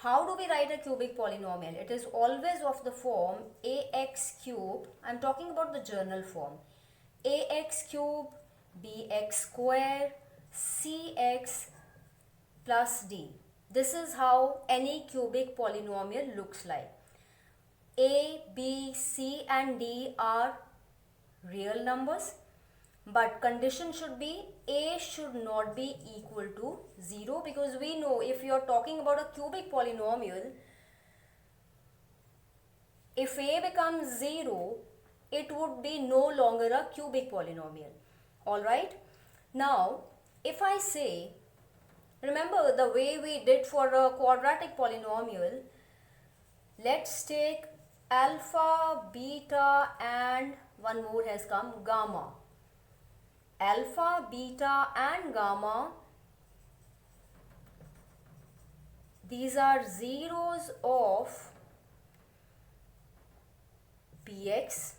How do we write a cubic polynomial? It is always of the form ax cube. I am talking about the journal form. Ax cube, bx square, cx plus d. This is how any cubic polynomial looks like. A, B, C and D are real numbers, but condition should be A should not be equal to 0, because we know if you are talking about a cubic polynomial, if A becomes 0, it would be no longer a cubic polynomial. Alright. Now, if I say, remember the way we did for a quadratic polynomial, let's take alpha, beta and one more has come, gamma. Alpha, beta and gamma, these are zeros of px.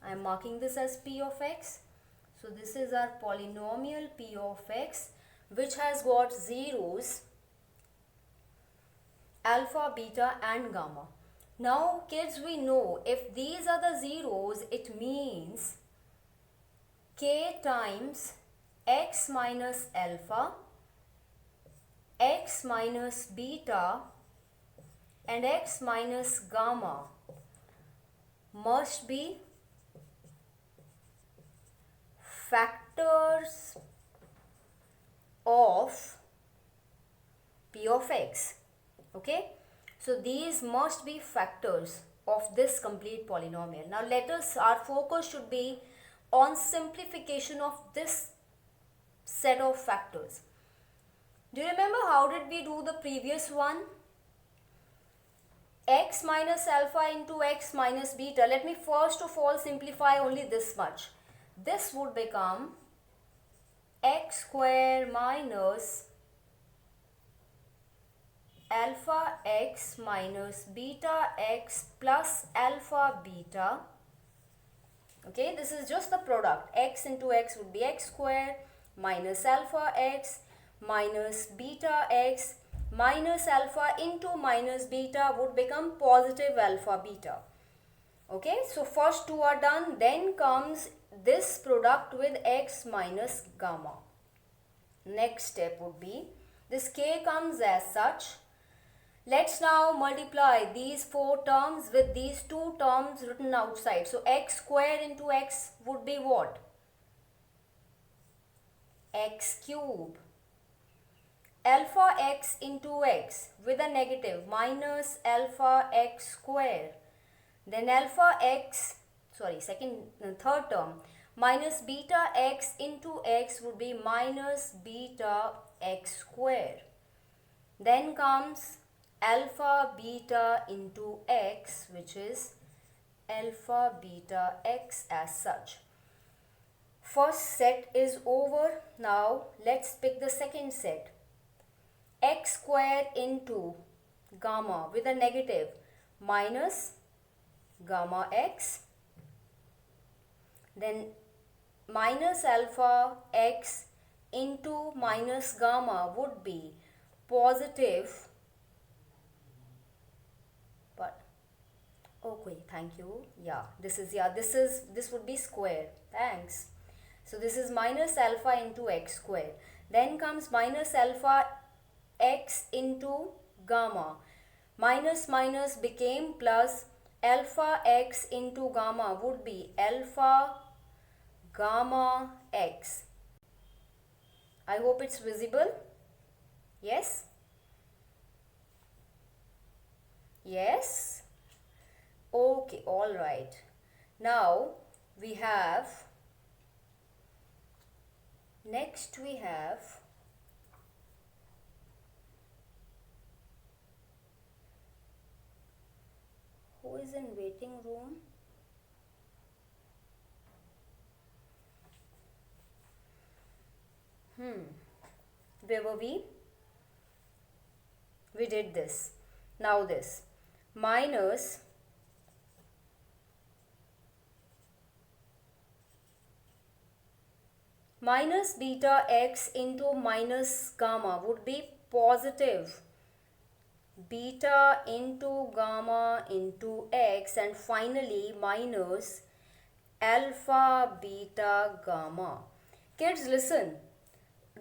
I am marking this as p of x. So this is our polynomial p of x, which has got zeros alpha, beta and gamma. Now kids, we know if these are the zeros, it means k times x minus alpha, x minus beta and x minus gamma must be factors of p of x. Okay, so these must be factors of this complete polynomial. Now our focus should be on simplification of this set of factors. Do you remember how did we do the previous one? X minus alpha into x minus beta. Let me first of all simplify only this much. This would become x square minus alpha x minus beta x plus alpha beta. Okay, this is just the product. X into x would be x square minus alpha x minus beta x minus alpha into minus beta would become positive alpha beta. Okay, so first two are done, then comes this product with x minus gamma. Next step would be, this k comes as such. Let's now multiply these four terms with these two terms written outside. So x square into x would be what? X cube. Alpha x into x with a negative minus alpha x square. Then alpha x, third term, minus beta x into x would be minus beta x square. Then comes alpha beta into x, which is alpha beta x as such. First set is over. Now let's pick the second set. X square into gamma with a negative minus gamma x. Then minus alpha x into minus gamma would be positive. But okay, thank you. This would be square. Thanks. So this is minus alpha into x square. Then comes minus alpha x into gamma. Minus minus became plus. Alpha x into gamma would be alpha gamma x. I hope it's visible. Yes? Yes? Okay, alright. Now we have, next we have who is in waiting room? Where were we? We did this. Now this minus beta x into minus gamma would be positive beta into gamma into x, and finally minus alpha beta gamma. Kids, listen.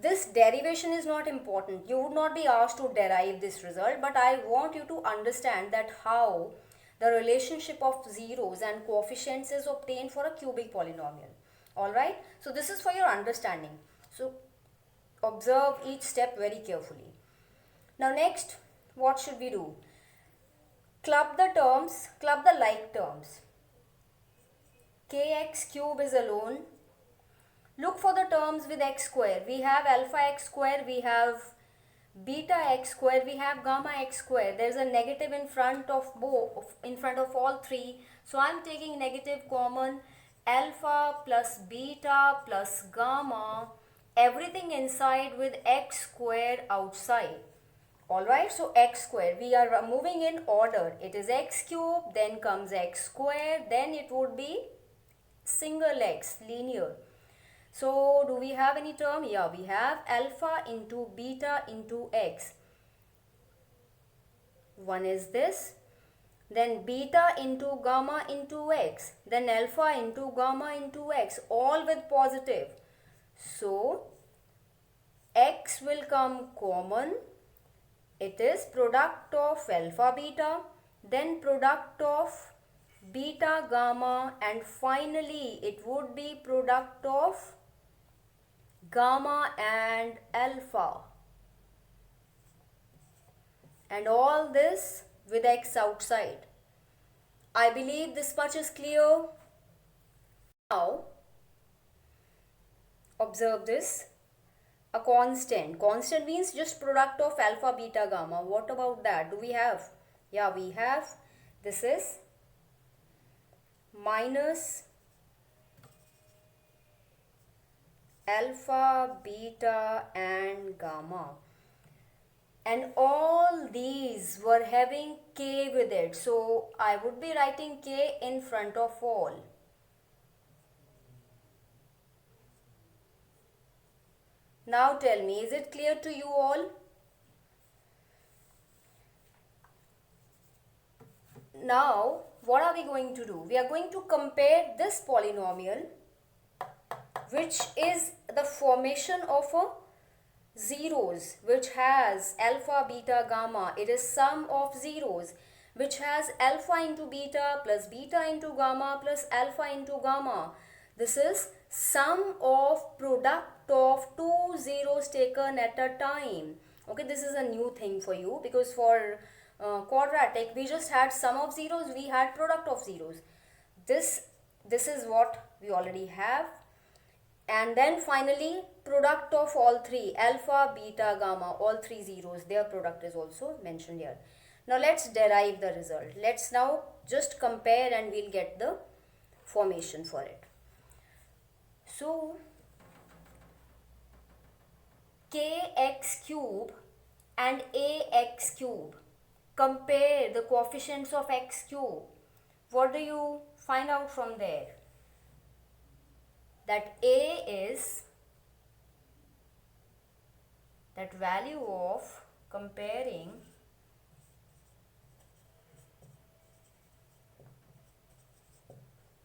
This derivation is not important. You would not be asked to derive this result, but I want you to understand that how the relationship of zeros and coefficients is obtained for a cubic polynomial. Alright, so this is for your understanding. So observe each step very carefully. Now next, what should we do? Club the terms, club the like terms. Kx cube is alone. Look for the terms with x square. We have alpha x square, we have beta x square, we have gamma x square. There is a negative in front of both, in front of all three. So I am taking negative common. Alpha plus beta plus gamma, everything inside with x square outside. Alright, so x square, we are moving in order. It is x cube, then comes x square, then it would be single x, linear. So do we have any term? Yeah, we have alpha into beta into x. One is this. Then beta into gamma into x. Then alpha into gamma into x. All with positive. So x will come common. It is product of alpha beta. Then product of beta gamma. And finally it would be product of gamma and alpha, and all this with x outside. I believe this much is clear. Now observe this. A constant. Constant means just product of alpha beta gamma. What about that? Do we have? Yeah, we have. This is minus alpha, beta and gamma, and all these were having k with it, so I would be writing k in front of all. Now tell me, is it clear to you all? Now what are we going to do? We are going to compare this polynomial, which is the formation of a zeros, which has alpha, beta, gamma. It is sum of zeros, which has alpha into beta plus beta into gamma plus alpha into gamma. This is sum of product of two zeros taken at a time. Okay, this is a new thing for you, because for quadratic we just had sum of zeros, we had product of zeros. This is what we already have. And then finally product of all three, alpha, beta, gamma, all three zeros, their product is also mentioned here. Now let's derive the result. Let's now just compare and we'll get the formation for it. So kx cube and ax cube, compare the coefficients of x cube. What do you find out from there? That a is that value of comparing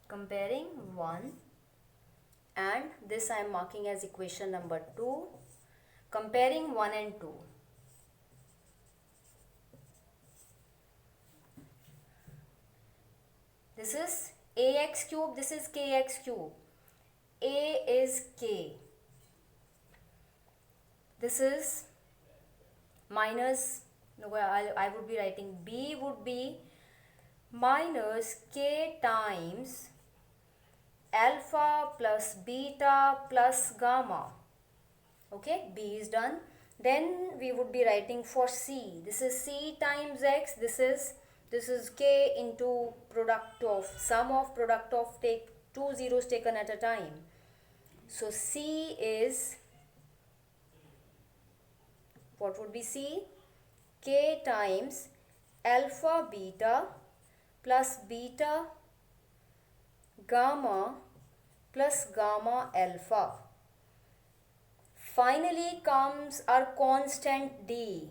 comparing 1, and this I am marking as equation number 2, comparing 1 and 2. This is ax cube, this is kx cube. A is k. This is minus, no, I would be writing b would be minus k times alpha plus beta plus gamma. Okay, b is done. Then we would be writing for c. This is c times x. This is k into product of sum of product of take two zeros taken at a time. So c is, what would be c? K times alpha beta plus beta gamma plus gamma alpha. Finally comes our constant d.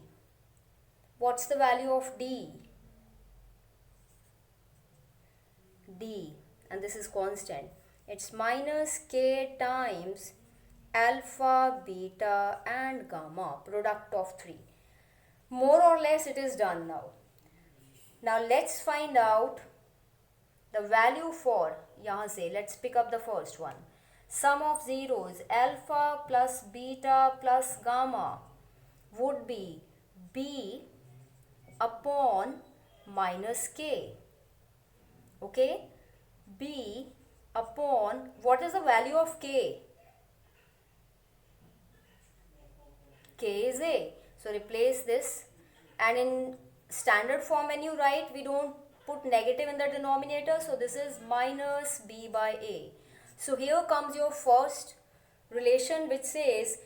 What's the value of D? D, and this is constant. It's minus K times alpha, beta and gamma, product of 3. More or less it is done now. Now let's find out the value for, yahan se, let's pick up the first one. Sum of zeros, alpha plus beta plus gamma would be B upon minus K. Okay, B upon, what is the value of K? K is A. So replace this, and in standard form when you write, we don't put negative in the denominator, so this is minus B by A. So here comes your first relation, which says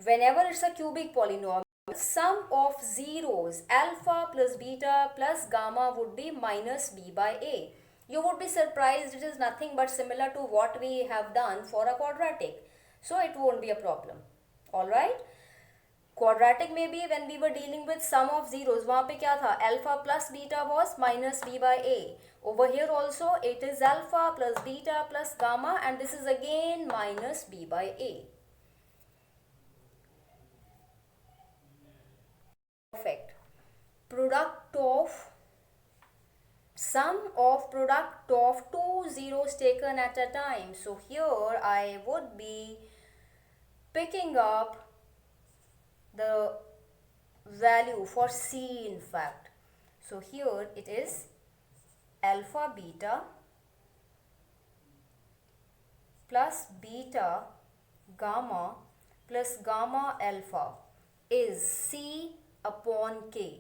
whenever it's a cubic polynomial, sum of zeros alpha plus beta plus gamma would be minus B by A. You would be surprised, it is nothing but similar to what we have done for a quadratic. So it won't be a problem. Alright. Quadratic में भी when we were dealing with sum of zeros, वहाँ पे क्या था? Alpha plus beta was minus B by A. Over here also it is alpha plus beta plus gamma, and this is again minus B by A. Perfect. Product of, sum of product of two zeros taken at a time. So here I would be picking up the value for C in fact. So here it is alpha beta plus beta gamma plus gamma alpha is C upon K,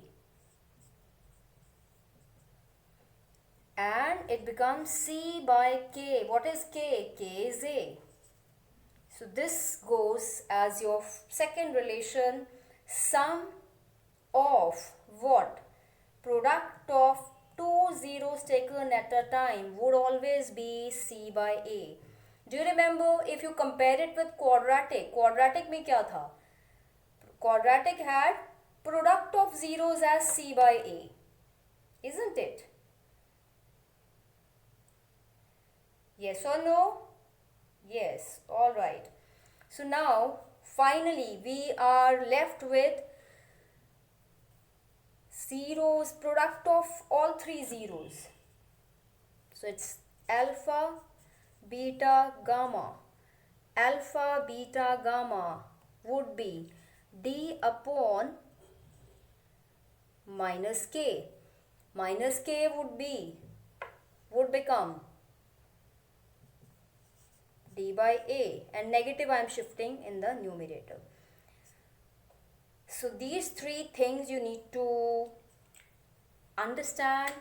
and it becomes C by K. What is K? K is A. So this goes as your second relation. Sum of what? Product of two zeros taken at a time would always be C by A. Do you remember, if you compare it with quadratic, quadratic में क्या था? Quadratic had product of zeros as C by A, isn't it? Yes or no? Yes. All right. So now finally we are left with zeros, product of all three zeros. So it's alpha, beta, gamma. Alpha, beta, gamma would be D upon minus K. Minus K would become D by A, and negative I am shifting in the numerator. So these three things you need to understand,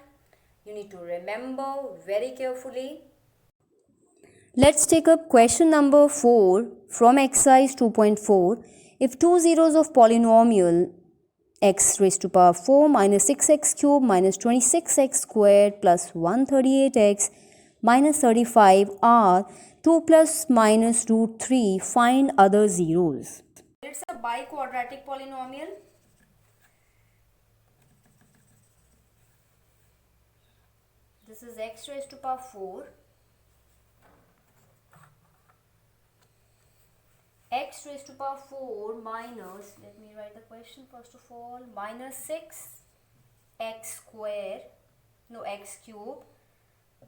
you need to remember very carefully. Let's take up question number 4 from exercise 2.4. If two zeros of polynomial x raised to power 4 minus 6x cubed minus 26x squared plus 138x minus 35 are 2 plus minus root 3, find other zeros. It's a biquadratic polynomial. This is x raised to power 4. X raised to power 4 minus, let me write the question first of all, minus 6x square, no, x cube,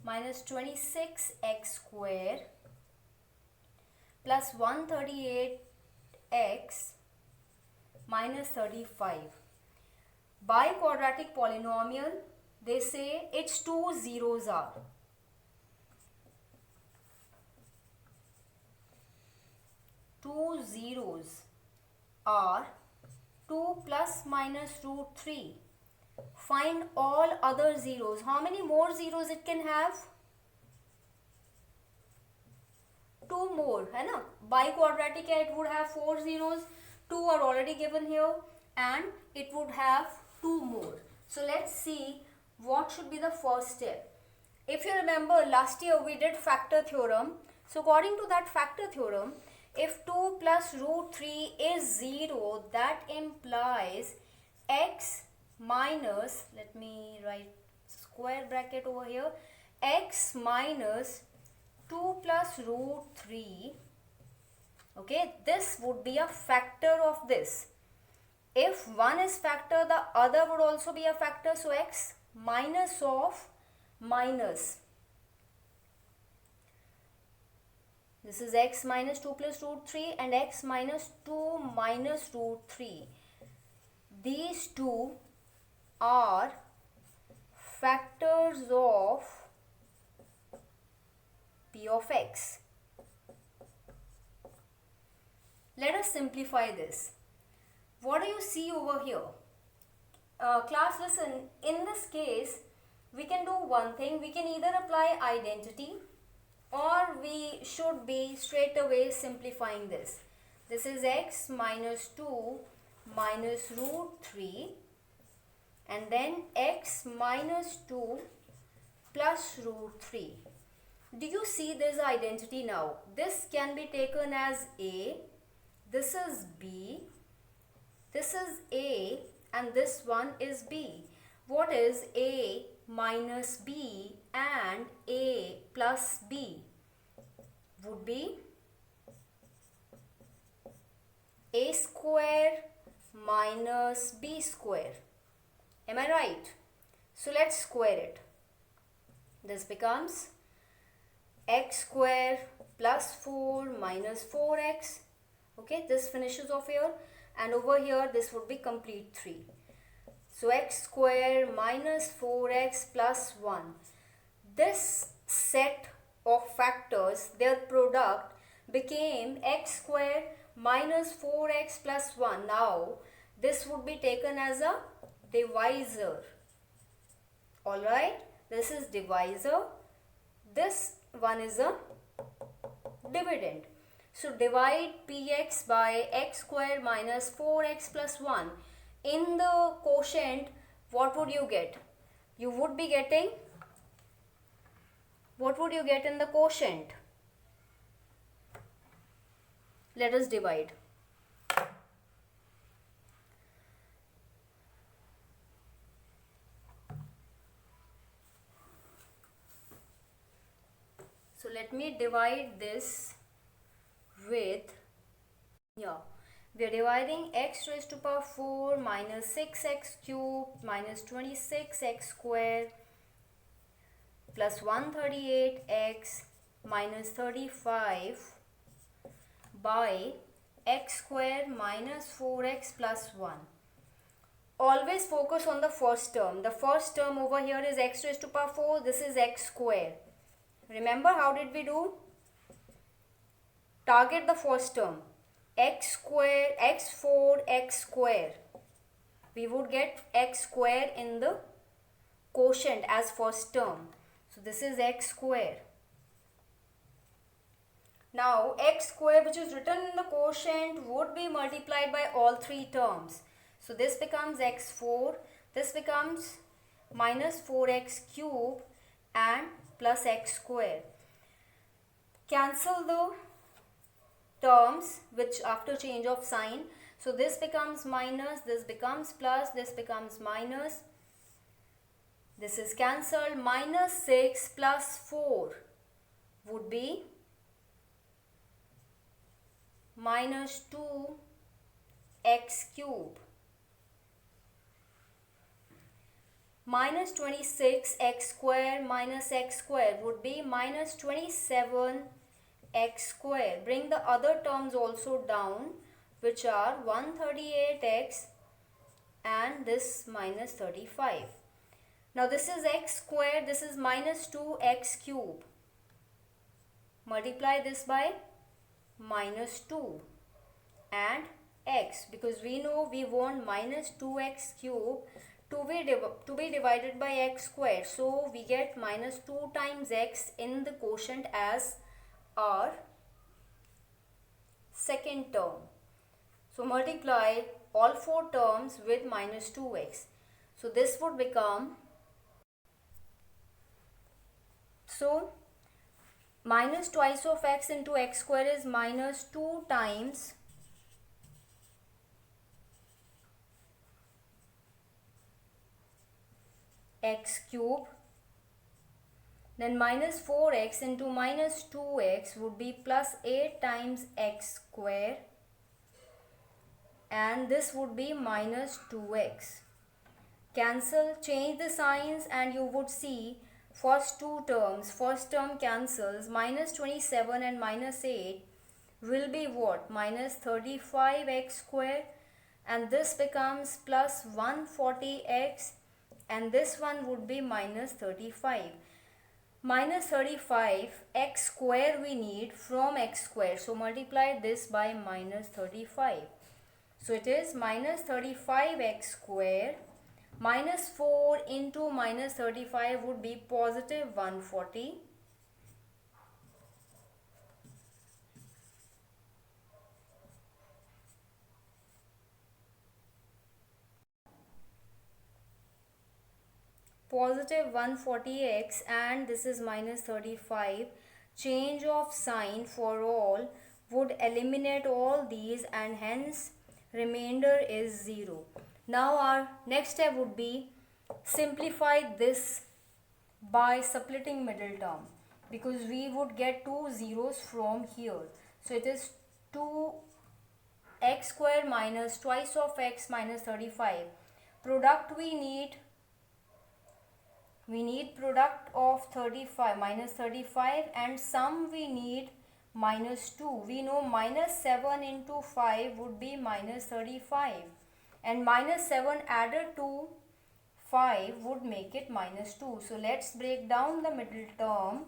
minus 26x square plus 138x minus 35. Biquadratic polynomial, they say its two zeros are two zeros are 2 plus minus root 3. Find all other zeros. How many more zeros it can have? 2 more, है ना? Biquadratic है, it would have 4 zeros. 2 are already given here, and it would have 2 more. So let's see what should be the first step. If you remember, last year we did factor theorem. So according to that factor theorem, if 2 plus root 3 is 0, that implies x minus, let me write square bracket over here, x minus 2 plus root 3. Okay, this would be a factor of this. If one is factor, the other would also be a factor. So x minus of minus. This is x minus 2 plus root 3 and x minus 2 minus root 3. These two are factors of p of x. Let us simplify this. What do you see over here? Class, listen, in this case, we can do one thing. We can either apply identity or we should be straight away simplifying this. This is x minus 2 minus root 3 and then x minus 2 plus root 3. Do you see this identity now? This can be taken as A, this is B, this is A and this one is B. What is A minus B and A plus B? Would be A square minus B square. Am I right? So let's square it. This becomes x square plus 4 minus 4x. Okay, this finishes off here and over here this would be complete 3. So x square minus 4x plus 1. This set of factors, their product became x square minus 4x plus 1. Now this would be taken as a divisor. Alright, this is divisor. This one is a dividend. So divide px by x square minus 4x plus 1. In the quotient, what would you get? You would be getting, what would you get in the quotient? Let us divide. So let me divide this with, we are dividing x raised to power 4 minus 6x cubed minus 26x square plus 138x minus 35 by x square minus 4x plus 1. Always focus on the first term. The first term over here is x raised to power 4. This is x square. Remember how did we do? Target the first term. X square, x4, x square. We would get x square in the quotient as first term. So this is x square. Now x square, which is written in the quotient, would be multiplied by all three terms. So this becomes x4, this becomes minus 4x cube and plus x square. Cancel the terms which after change of sign. So this becomes minus, this becomes plus, this becomes minus. This is cancelled. Minus 6 plus 4 would be minus 2x cube. Minus 26x square minus x square would be minus 27x square. Bring the other terms also down, which are 138x and this minus 35. Now this is x square, this is minus 2x cube. Multiply this by minus 2 and x, because we know we want minus 2x cube to be divided by x square. So we get minus 2 times x in the quotient as our second term. So multiply all four terms with minus 2x. So this would become, so minus twice of x into x square is minus 2 times x cube. Then minus 4x into minus 2x would be plus 8 times x square, and this would be minus 2x. Cancel, change the signs, and you would see first two terms. First term cancels, minus 27 and minus 8 will be what? Minus 35x square, and this becomes plus 140x, and this one would be minus 35. Minus 35 x square we need from x square, so multiply this by minus 35. So it is minus 35x square minus 4 into minus 35 would be positive 140. Positive 140x, and this is minus 35. Change of sign for all would eliminate all these, and hence remainder is 0. Now our next step would be simplify this by splitting middle term, because we would get two zeros from here. So it is 2x square minus twice of x minus 35. Product we need product of 35 minus 35, and sum we need minus 2. We know minus 7 into 5 would be minus 35, and minus 7 added to 5 would make it minus 2. So let's break down the middle term,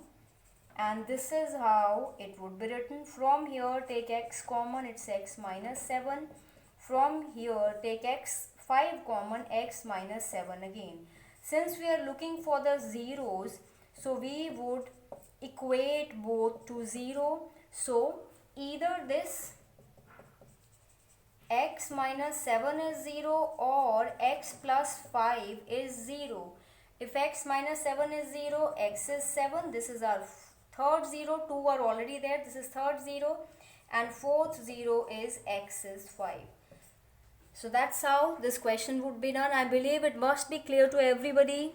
and this is how it would be written. From here take x common, it's x minus 7. From here take x 5 common, x minus 7 again. Since we are looking for the zeros, so we would equate both to 0. So either this x minus 7 is 0 or x plus 5 is 0. If x minus 7 is 0, x is 7. This is our third 0. 2 are already there. This is third 0. And fourth 0 is x is 5. So that's how this question would be done. I believe it must be clear to everybody.